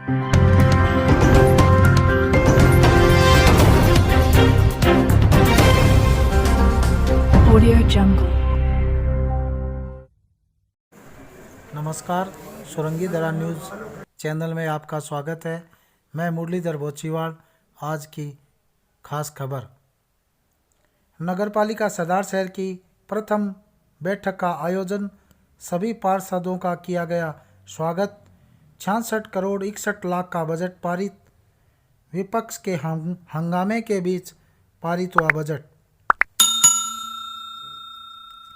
Audio Jungle. नमस्कार, सुरंगी दरा news channel में आपका स्वागत है। मैं मुरलीधर बोचीवाड़। आज की खास खबर, नगरपालिका सरदार शहर की प्रथम बैठक का आयोजन, सभी पार्षदों का किया गया स्वागत। 66 करोड़ 61 लाख का बजट पारित, विपक्ष के हंगामे के बीच पारित हुआ बजट।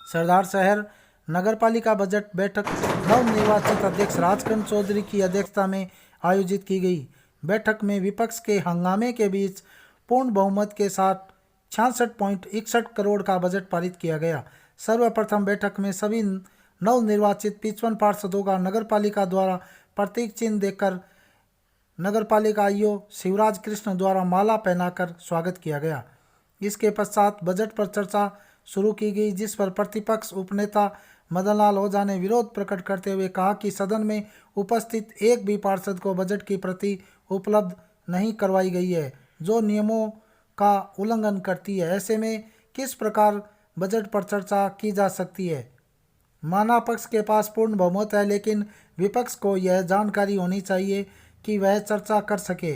सरदार शहर नगरपालिका बजट बैठक नवनिर्वाचित अध्यक्ष राजकरण चौधरी की अध्यक्षता में आयोजित की गई। बैठक में विपक्ष के हंगामे के बीच पूर्ण बहुमत के साथ 66.61 करोड़ का बजट पारित किया गया। सर्वप्रथम बैठक में सभी नवनिर्वाचित 55 पार्षदों का नगरपालिका द्वारा प्रतीक चिन्ह देकर नगरपालिका आयुक्त शिवराज कृष्ण द्वारा माला पहनाकर स्वागत किया गया। इसके पश्चात बजट पर चर्चा शुरू की गई, जिस पर प्रतिपक्ष उपनेता मदनलाल ओझा ने विरोध प्रकट करते हुए कहा कि सदन में उपस्थित एक भी पार्षद को बजट की प्रति उपलब्ध नहीं करवाई गई है, जो नियमों का उल्लंघन करती है। ऐसे में किस प्रकार बजट पर चर्चा की जा सकती है? माना पक्ष के पास पूर्ण बहुमत है, लेकिन विपक्ष को यह जानकारी होनी चाहिए कि वह चर्चा कर सके।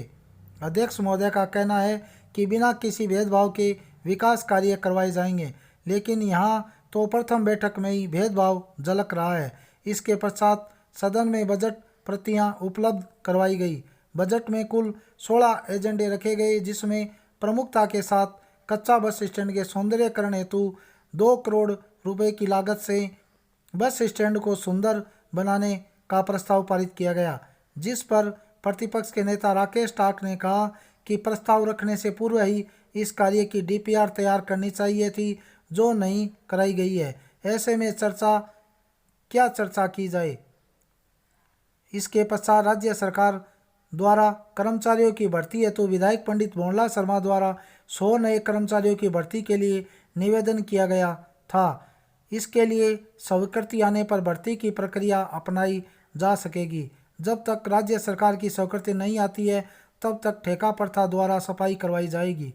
अध्यक्ष महोदय का कहना है कि बिना किसी भेदभाव के विकास कार्य करवाए जाएंगे, लेकिन यहाँ तो प्रथम बैठक में ही भेदभाव झलक रहा है। इसके पश्चात सदन में बजट प्रतियां उपलब्ध करवाई गई। बजट में कुल 16 एजेंडे रखे गए, जिसमें प्रमुखता के साथ कच्चा बस स्टैंड के सौंदर्यीकरण हेतु 2 करोड़ रुपए की लागत से बस स्टैंड को सुंदर बनाने का प्रस्ताव पारित किया गया, जिस पर प्रतिपक्ष के नेता राकेश टाक ने कहा कि प्रस्ताव रखने से पूर्व ही इस कार्य की डीपीआर तैयार करनी चाहिए थी, जो नहीं कराई गई है। ऐसे में क्या चर्चा की जाए? इसके पश्चात राज्य सरकार द्वारा कर्मचारियों की भर्ती हेतु विधायक पंडित भंवरलाल शर्मा द्वारा 100 नए कर्मचारियों की भर्ती के लिए निवेदन किया गया था। इसके लिए स्वीकृति आने पर भर्ती की प्रक्रिया अपनाई जा सकेगी। जब तक राज्य सरकार की स्वीकृति नहीं आती है, तब तक ठेका प्रथा द्वारा सफाई करवाई जाएगी।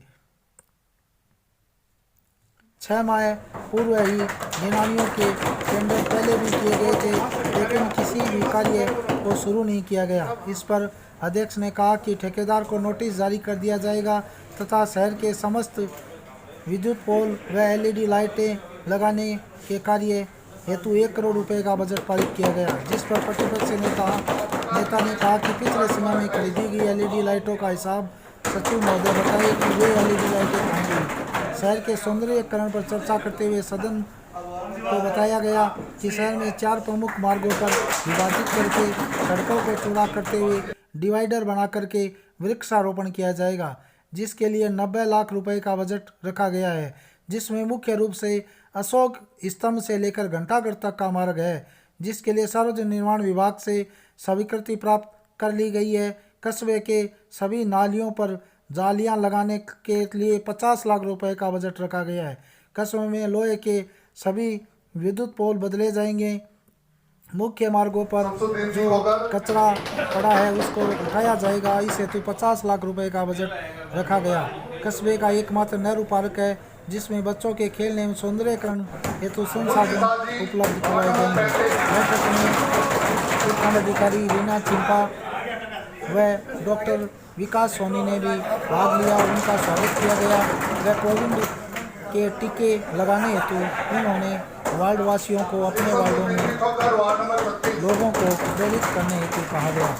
6 माह पूर्व ही निलामियों के टेंडर पहले भी किए गए थे, लेकिन किसी भी कार्य को शुरू नहीं किया गया। इस पर अध्यक्ष ने कहा कि ठेकेदार को नोटिस जारी कर दिया जाएगा तथा शहर के समस्त विद्युत पोल व एलईडी लाइटें लगाने के कार्य हेतु 1 करोड़ रुपए का बजट पारित किया गया, जिस पर प्रतिपक्ष नेता ने कहा कि पिछले समय में खरीदी गई एलईडी लाइटों का हिसाब सचिव महोदय बताए कि वे एलईडी लाइटें कहाँ गई। शहर के सौंदर्यीकरण पर चर्चा करते हुए सदन को बताया गया कि शहर में 4 प्रमुख मार्गों पर विभाजित करके सड़कों को चौड़ा करते हुए डिवाइडर बना करके वृक्षारोपण किया जाएगा, जिसके लिए 90 लाख रुपए का बजट रखा गया है, जिसमें मुख्य रूप से अशोक स्तंभ से लेकर घंटाघर तक का मार्ग है, जिसके लिए सार्वजनिक निर्माण विभाग से स्वीकृति प्राप्त कर ली गई है। कस्बे के सभी नालियों पर जालियां लगाने के लिए 50 लाख रुपए का बजट रखा गया है। कस्बे में लोहे के सभी विद्युत पोल बदले जाएंगे। मुख्य मार्गों पर जो कचरा पड़ा है उसको उठाया जाएगा। इस हेतु 50 लाख रुपए का बजट रखा गया। कस्बे का एकमात्र नेहरू पार्क है, जिसमें बच्चों के खेलने एवं सौंदर्यीकरण हेतु संसाधन उपलब्ध करवाए जाएंगे। बैठक में उपखंड अधिकारी रीना चिंपा व डॉक्टर विकास सोनी ने भी भाग लिया और उनका स्वागत किया गया। व कोविड के टीके लगाने हेतु उन्होंने वार्ड वासियों को अपने वार्डों में लोगों को प्रेरित करने हेतु कहा गया।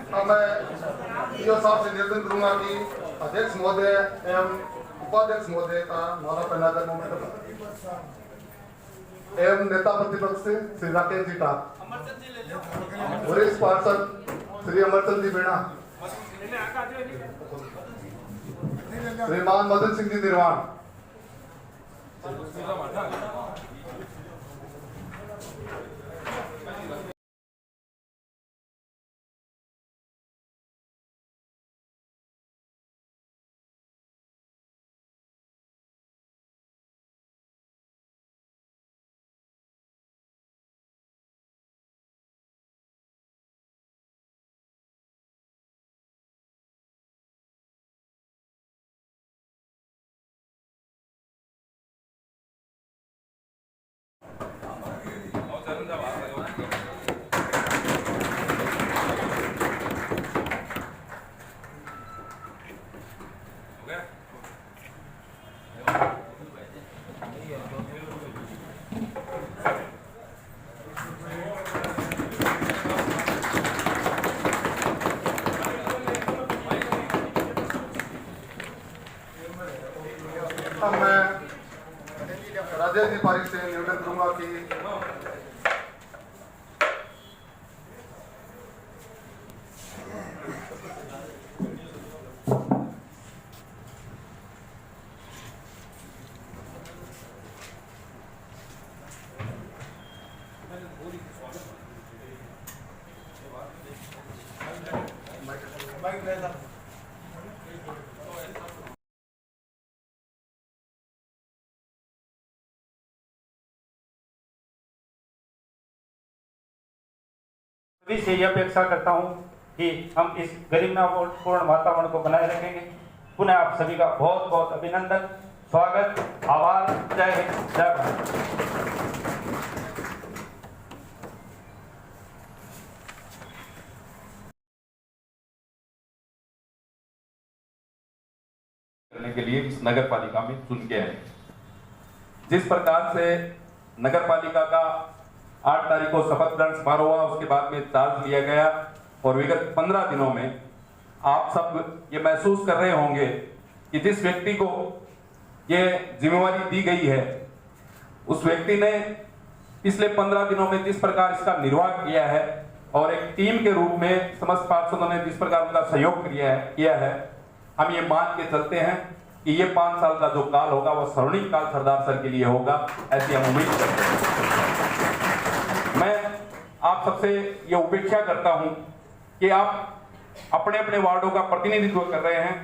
अब मैं ईओ साहब से निवेदन करूंगा कि अध्यक्ष महोदय एवं उपाध्यक्ष महोदय का माला पहनाकर मूवमेंट एवं नेता प्रतिपक्ष श्री राकेश जी का, वरिष्ठ पार्षद श्री अमरचंद जी बेड़ा, श्रीमान मदन सिंह जी निर्वाण, अब मैं राजेश जी पारिक से निवेदन करूंगा कि सभी से यह अपेक्षा करता हूं कि हम इस गरिमापूर्ण वातावरण को बनाए रखेंगे। पुनः आप सभी का बहुत बहुत अभिनंदन, स्वागत, आभार। जय हिंद, जय भारत। करने के लिए इस नगर पालिका में चुन के आए। जिस प्रकार से नगर पालिका का 8 तारीख को शपथ ग्रहण समारोह हुआ, उसके बाद में चार्ज लिया गया और विगत 15 दिनों में आप सब ये महसूस कर रहे होंगे कि जिस व्यक्ति को ये जिम्मेवारी दी गई है, उस व्यक्ति ने पिछले 15 दिनों में जिस प्रकार इसका निर्वाह किया है और एक टीम के रूप में समस्त पार्षदों ने जिस प्रकार उनका सहयोग किया है, हम ये मान के चलते हैं कि ये 5 साल का जो काल होगा वो स्वर्णिम काल सरदार सर के लिए होगा, ऐसी हम उम्मीद करते हैं। मैं आप सबसे ये उपेक्षा करता हूं कि आप अपने अपने वार्डों का प्रतिनिधित्व कर रहे हैं।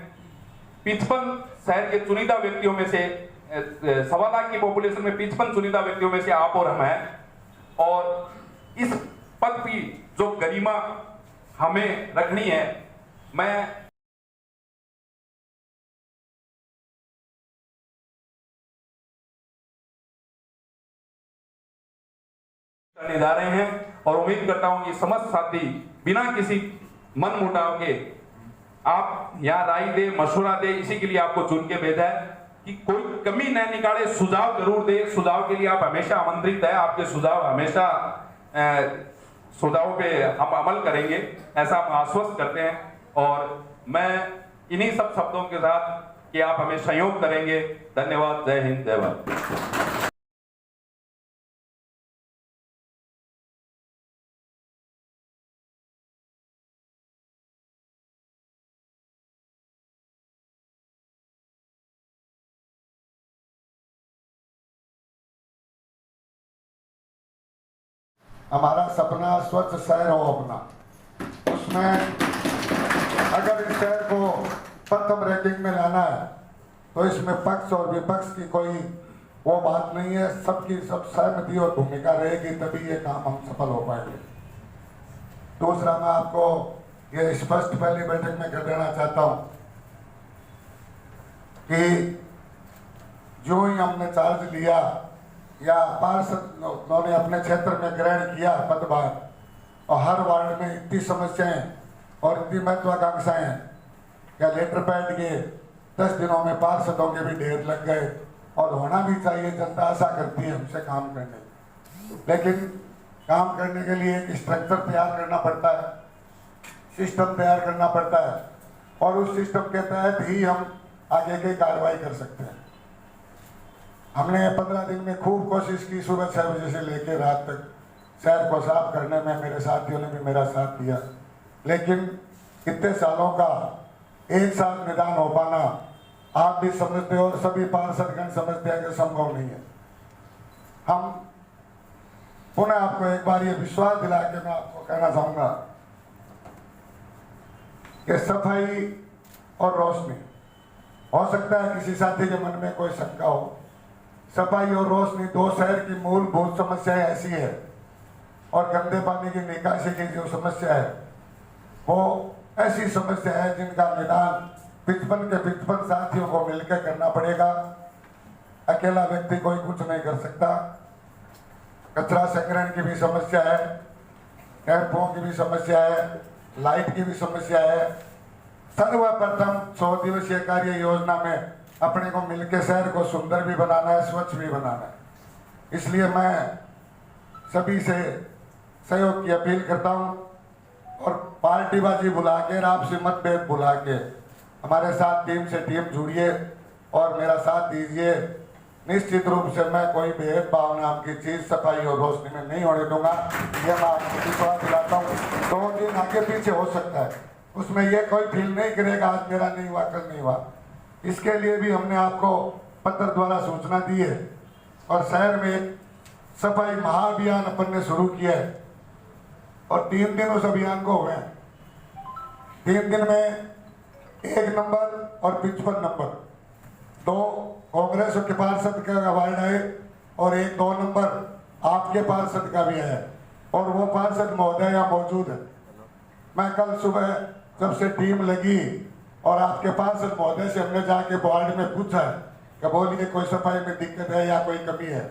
55 शहर के चुनिंदा व्यक्तियों में से 1.25 लाख की पॉपुलेशन में 55 चुनिंदा व्यक्तियों में से आप और हम हैं, और इस पद की जो गरिमा हमें रखनी है, मैं करने जा रहे हैं और उम्मीद करता हूं कि समस्त साथी बिना किसी मन मुटाव के आप यहाँ राय दे, मशवरा दे, इसी के लिए आपको चुन के भेजा है कि कोई कमी न निकाले, सुझाव जरूर दे। सुझाव के लिए आप हमेशा आमंत्रित है, आपके सुझाव हमेशा सुझावों पे हम अमल करेंगे, ऐसा हम आश्वस्त करते हैं। और मैं इन्हीं सब शब्दों के साथ कि आप हमें सहयोग करेंगे। धन्यवाद। जय हिंद, जय भारत। हमारा सपना स्वच्छ शहर हो अपना, उसमें अगर इस शहर को प्रथम रैंकिंग में लाना है तो इसमें पक्ष और विपक्ष की कोई वो बात नहीं है, सबकी सब सहमति और भूमिका रहेगी, तभी ये काम हम सफल हो पाएंगे। दूसरा, मैं आपको ये स्पष्ट पहली बैठक में कर देना चाहता हूँ कि जो ही हमने चार्ज लिया या पार्षदों ने अपने क्षेत्र में ग्रहण किया पदभार, और हर वार्ड में इतनी समस्याएं और इतनी महत्वाकांक्षाएं हैं, क्या लेटर पैड के 10 दिनों में पार्षदों के भी ढेर लग गए, और होना भी चाहिए, जनता आशा करती है हमसे काम करने। लेकिन काम करने के लिए एक स्ट्रक्चर तैयार करना पड़ता है। सिस्टम तैयार करना पड़ता है और उस सिस्टम के तहत ही हम आगे की कार्रवाई कर सकते हैं। हमने 15 दिन में खूब कोशिश की, सुबह 6 बजे से लेकर रात तक शहर को साफ करने में मेरे साथियों ने भी मेरा साथ दिया, लेकिन इतने सालों का एक साथ निदान हो पाना आप भी समझते हो और सभी पार्षदगण समझते हैं कि संभव नहीं है। हम पुनः आपको एक बार ये विश्वास दिला के मैं आपको कहना चाहूँगा कि सफाई और रोशनी, हो सकता है किसी साथी के मन में कोई शंका हो, सफाई और रोशनी दो शहर की मूलभूत समस्याएं ऐसी है और गंदे पानी की निकासी की जो समस्या है वो ऐसी समस्या है जिनका निदान 55 के 55 साथियों को मिलकर करना पड़ेगा। अकेला व्यक्ति कोई कुछ नहीं कर सकता। कचरा संग्रहण की भी समस्या है, कैंपों की भी समस्या है, लाइट की भी समस्या है। सर्वप्रथम 100 दिवसीय कार्य योजना में अपने को मिलकर शहर को सुंदर भी बनाना है, स्वच्छ भी बनाना है। इसलिए मैं सभी से सहयोग की अपील करता हूँ और पार्टीबाजी भुला के, आपसी मतभेद भुला के हमारे साथ टीम से टीम जुड़िए और मेरा साथ दीजिए। निश्चित रूप से मैं कोई भेदभाव नाम की चीज़ सफाई और रोशनी में नहीं होने दूंगा। ये मैं आपको विश्वास दिलाता हूँ। 2 दिन आगे पीछे हो सकता है, उसमें ये कोई फील नहीं करेगा आज मेरा नहीं हुआ कल नहीं हुआ। इसके लिए भी हमने आपको पत्र द्वारा सूचना दी है और शहर में एक सफाई महाअभियान अपन ने शुरू किया है और 3 दिन उस अभियान को हुए हैं। 3 दिन में 1 नंबर और 55 नंबर 2 कांग्रेस के पार्षद का अवार्ड है और 2 नंबर आपके पार्षद का भी है और वो पार्षद महोदय यहाँ मौजूद है। मैं कल सुबह जब से टीम लगी और आपके पार्षद महोदय से हमने जाके वार्ड में पूछा कि बोलिए कोई सफाई में दिक्कत है या कोई कमी है,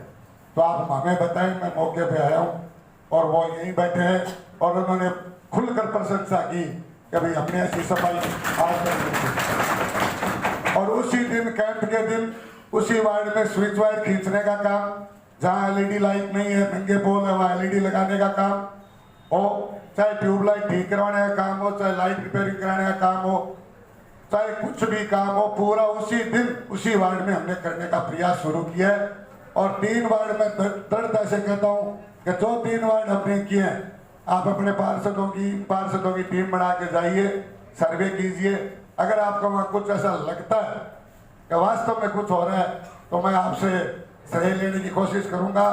तो आप हमें बताएं। मैं मौके पे आया हूँ और वो यहीं बैठे हैं और उन्होंने खुलकर प्रशंसा की कि भाई हमने ऐसी सफाई आज तक नहीं की। और उसी दिन कैंप के दिन उसी वार्ड में स्विच वायर खींचने का काम, जहाँ LED लाइट नहीं है, नंगे पोल है, वहाँ LED लगाने का काम हो, चाहे ट्यूबलाइट ठीक करवाने का काम हो, चाहे लाइट रिपेयरिंग कराने का काम हो, चाहे कुछ भी काम हो, पूरा उसी दिन उसी वार्ड में हमने करने का प्रयास शुरू किया है। और 3 वार्ड में दृढ़ता से कहता हूँ कि जो 3 वार्ड हमने किए हैं, आप अपने पार्षदों की टीम बना के जाइए, सर्वे कीजिए। अगर आपको वहाँ कुछ ऐसा लगता है कि वास्तव में कुछ हो रहा है तो मैं आपसे सलाह लेने की कोशिश करूँगा।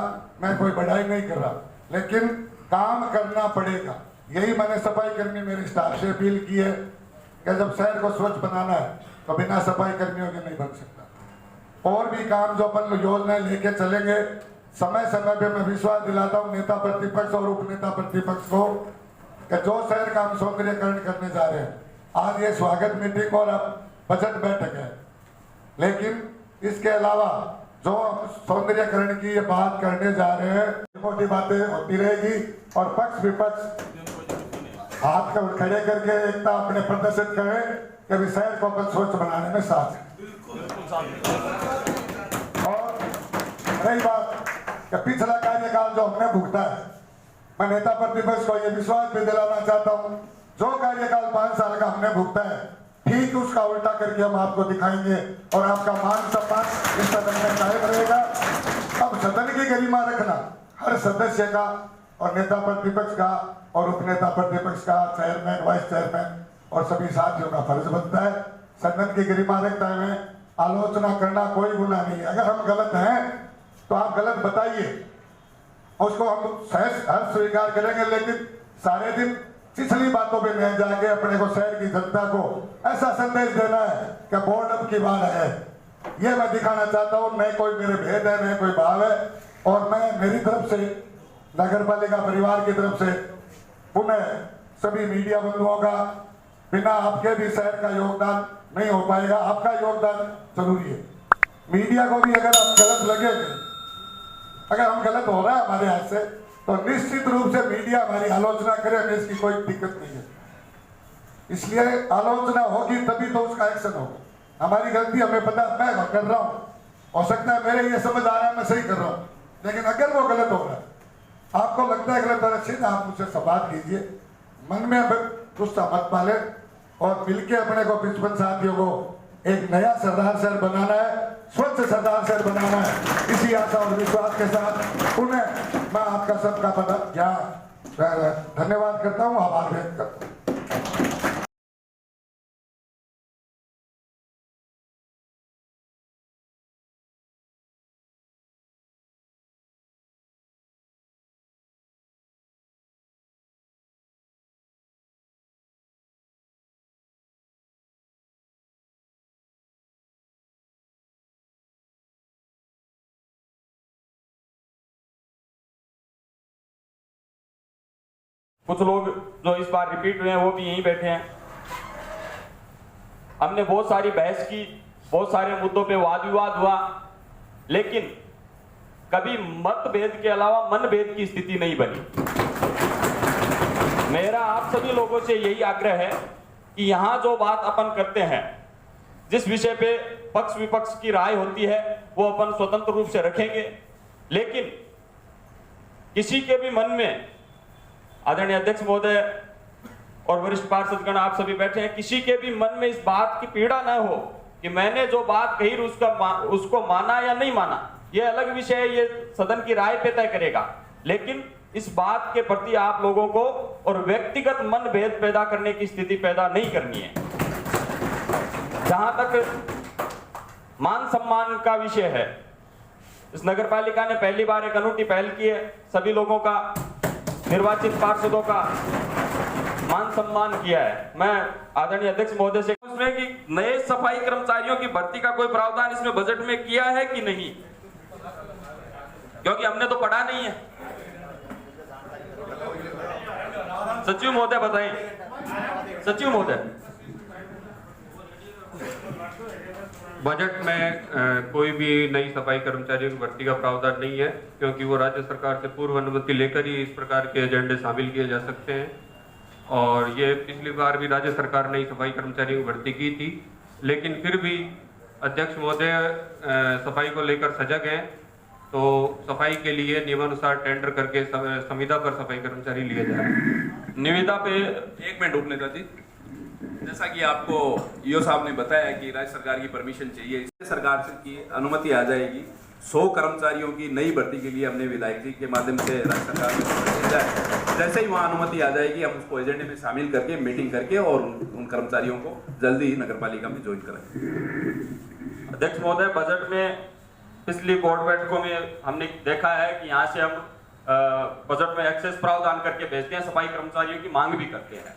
मैं कोई बढ़ाई नहीं कर रहा, लेकिन काम करना पड़ेगा। यही मैंने सफाई कर्मी मेरे स्टाफ से अपील की है कि जब शहर को स्वच्छ बनाना है तो बिना सफाई कर्मियों के नहीं बन सकता। और भी काम जो अपन योजनाएं लेके चलेंगे, समय समय पे मैं विश्वास दिलाता हूँ नेता प्रतिपक्ष और उपनेता प्रतिपक्ष को कि जो शहर का हम सौंदर्यकरण करने जा रहे हैं, आज ये स्वागत मीटिंग और अब बजट बैठक है, लेकिन इसके अलावा जो हम सौंदर्यकरण की ये बात करने जा रहे हैं, मोटी बातें होती रहेगी और पक्ष विपक्ष हाथ को खड़े करके एकता अपने प्रदर्शित करें कि अभी शहर को अपन स्वच्छ बनाने में साथ है। और रही बात कि पिछला कार्यकाल जो हमने भुगता है, मैं नेता प्रतिपक्ष को यह विश्वास भी दिलाना चाहता हूँ, जो कार्यकाल 5 साल का हमने भुगता है, ठीक उसका उल्टा करके हम आपको दिखाएंगे और आपका मान सम्मान इस सदन में कायम रहेगा। अब सदन की गरिमा रखना हर सदस्य का और नेता प्रतिपक्ष का और उपनेता प्रतिपक्ष का, चेयरमैन, वाइस चेयरमैन और सभी साथियों का फर्ज बनता है। सदन की गरिमा रखते हुए आलोचना करना कोई गुनाह नहीं है। अगर हम गलत हैं तो आप गलत बताइए, उसको हम हर स्वीकार करेंगे, लेकिन सारे दिन पिछली बातों पे नहीं जाके अपने को शहर की जनता को ऐसा संदेश देना है कि बोर्ड अब की बार है, ये मैं दिखाना चाहता हूँ। न कोई मेरे भेद है, न कोई भाव है। और मैं मेरी तरफ से, नगर पालिका परिवार की तरफ से पुनः सभी मीडिया बंधुओं का, बिना आपके भी शहर का योगदान नहीं हो पाएगा, आपका योगदान जरूरी है। मीडिया को भी अगर हम गलत लगेंगे, अगर हम गलत हो रहा है हमारे हाथ से, तो निश्चित रूप से मीडिया हमारी आलोचना करे, हमें इसकी कोई दिक्कत नहीं है। इसलिए आलोचना होगी तभी तो उसका एक्शन होगा। हमारी गलती हमें पता, मैं कर रहा हूँ, हो सकता है मेरे ये समझ आ रहा है मैं सही कर रहा हूँ, लेकिन अगर वो गलत हो रहा है, आपको लगता है गलत हो रहा है, आप मुझसे संवाद कीजिए। मन में गुस्सा मत पाले और मिलके अपने को 55 साथियों को एक नया सरदार शहर बनाना है, स्वच्छ सरदार शहर बनाना है। इसी आशा और विश्वास के साथ उन्हें मैं आपका सबका धन्यवाद करता हूँ, आभार व्यक्त करता हूँ। कुछ लोग जो इस बार रिपीट हुए हैं वो भी यहीं बैठे हैं। हमने बहुत सारी बहस की, बहुत सारे मुद्दों पे वाद विवाद हुआ, लेकिन कभी मतभेद के अलावा मनभेद की स्थिति नहीं बनी। मेरा आप सभी लोगों से यही आग्रह है कि यहां जो बात अपन करते हैं, जिस विषय पे पक्ष विपक्ष की राय होती है वो अपन स्वतंत्र रूप से रखेंगे, लेकिन किसी के भी मन में, आदरणीय अध्यक्ष महोदय और वरिष्ठ पार्षदगण आप सभी बैठे हैं, किसी के भी मन में इस बात की पीड़ा ना हो कि मैंने जो बात कही उसको माना या नहीं माना। यह अलग विषय है, ये सदन की राय पे तय करेगा, लेकिन इस बात के प्रति आप लोगों को और व्यक्तिगत मनभेद पैदा करने की स्थिति पैदा नहीं करनी है। जहां तक मान सम्मान का विषय है, इस नगर पालिका ने पहली बार एक अनूठी पहल की है, सभी लोगों का, निर्वाचित पार्षदों का मान सम्मान किया है। मैं आदरणीय अध्यक्ष महोदय से उसमें कि नए सफाई कर्मचारियों की भर्ती का कोई प्रावधान इसमें बजट में किया है कि नहीं, क्योंकि हमने तो पढ़ा नहीं है। सचिव महोदय बताएं। सचिव महोदय, बजट में कोई भी नई सफाई कर्मचारियों की भर्ती का प्रावधान नहीं है, क्योंकि वो राज्य सरकार से पूर्व अनुमति लेकर ही इस प्रकार के एजेंडे शामिल किए जा सकते हैं। और ये पिछली बार भी राज्य सरकार ने सफाई कर्मचारियों की भर्ती की थी, लेकिन फिर भी अध्यक्ष महोदय सफाई को लेकर सजग हैं, तो सफाई के लिए नियमानुसार टेंडर करके संविदा पर सफाई कर्मचारी लिए जाए। निविदा पे 1 मिनट रुकने दीजिए। जैसा कि आपको ईओ साहब ने बताया कि राज्य सरकार की परमिशन चाहिए, इससे सरकार से की अनुमति आ जाएगी। 100 कर्मचारियों की नई भर्ती के लिए हमने विधायक जी के माध्यम से राज्य सरकार में भेजा है। जैसे ही वहाँ अनुमति आ जाएगी, हम उसको एजेंडे में शामिल करके मीटिंग करके और उन कर्मचारियों को जल्दी ही नगर पालिका में ज्वाइन कराएंगे। अध्यक्ष महोदय, बजट में पिछली बोर्ड बैठकों में हमने देखा है कि यहाँ से हम बजट में एक्सेस प्रावधान करके भेजते हैं, सफाई कर्मचारियों की मांग भी करते हैं।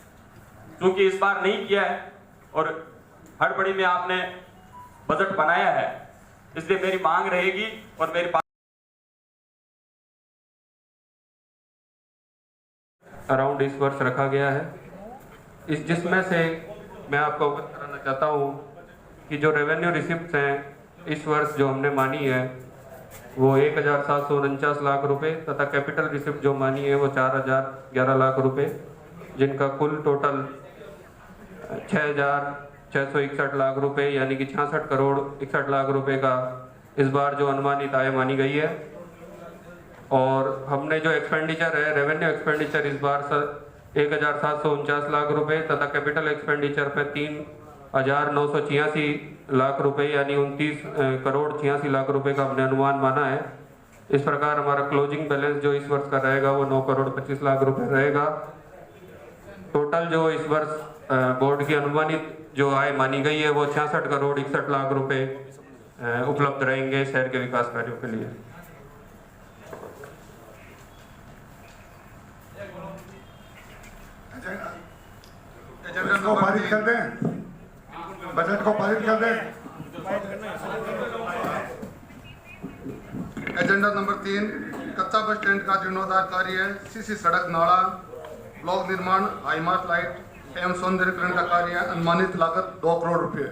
क्योंकि इस बार नहीं किया है और हड़बड़ी में आपने बजट बनाया है, इसलिए मेरी मांग रहेगी और मेरी अराउंड इस वर्ष रखा गया है, जिसमें से मैं आपको अवगत कराना चाहता हूँ कि जो रेवेन्यू रिसिप्ट हैं इस वर्ष जो हमने मानी है वो 1749 लाख रुपए तथा कैपिटल रिसिप्ट जो मानी है वो 4011 लाख रुपए, जिनका कुल टोटल 6661 लाख रुपए यानी कि 66 करोड़ 61 लाख रुपए का इस बार जो अनुमानित आय मानी गई है। और हमने जो एक्सपेंडिचर है, रेवेन्यू एक्सपेंडिचर इस बार 1749 लाख रुपए तथा कैपिटल एक्सपेंडिचर पे 3986 लाख रुपए यानी 29 करोड़ 86 लाख रुपए का हमने अनुमान माना है। इस प्रकार हमारा क्लोजिंग बैलेंस जो इस वर्ष का रहेगा वो 9 करोड़ 25 लाख रुपए रहेगा। टोटल जो इस वर्ष बोर्ड की अनुमानित जो आय मानी गई है वो 66 करोड़ 61 लाख रुपए उपलब्ध रहेंगे शहर के विकास कार्यों के लिए। बजट को पारित कर दें, बजट को पारित कर दें। एजेंडा नंबर 3, कच्चा बस स्टैंड का जीर्णोद्धार कार्य, सीसी सड़क, नाला, ब्लॉक निर्माण, हाईमार्ट लाइट एवं सौंदर्यीकरण का कार्य, अनुमानित लागत 2 करोड़ रुपए।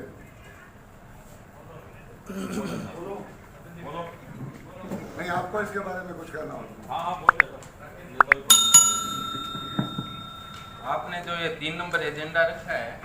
नहीं, आपको इसके बारे में कुछ कहना होगा? आपने जो ये 3 नंबर एजेंडा रखा है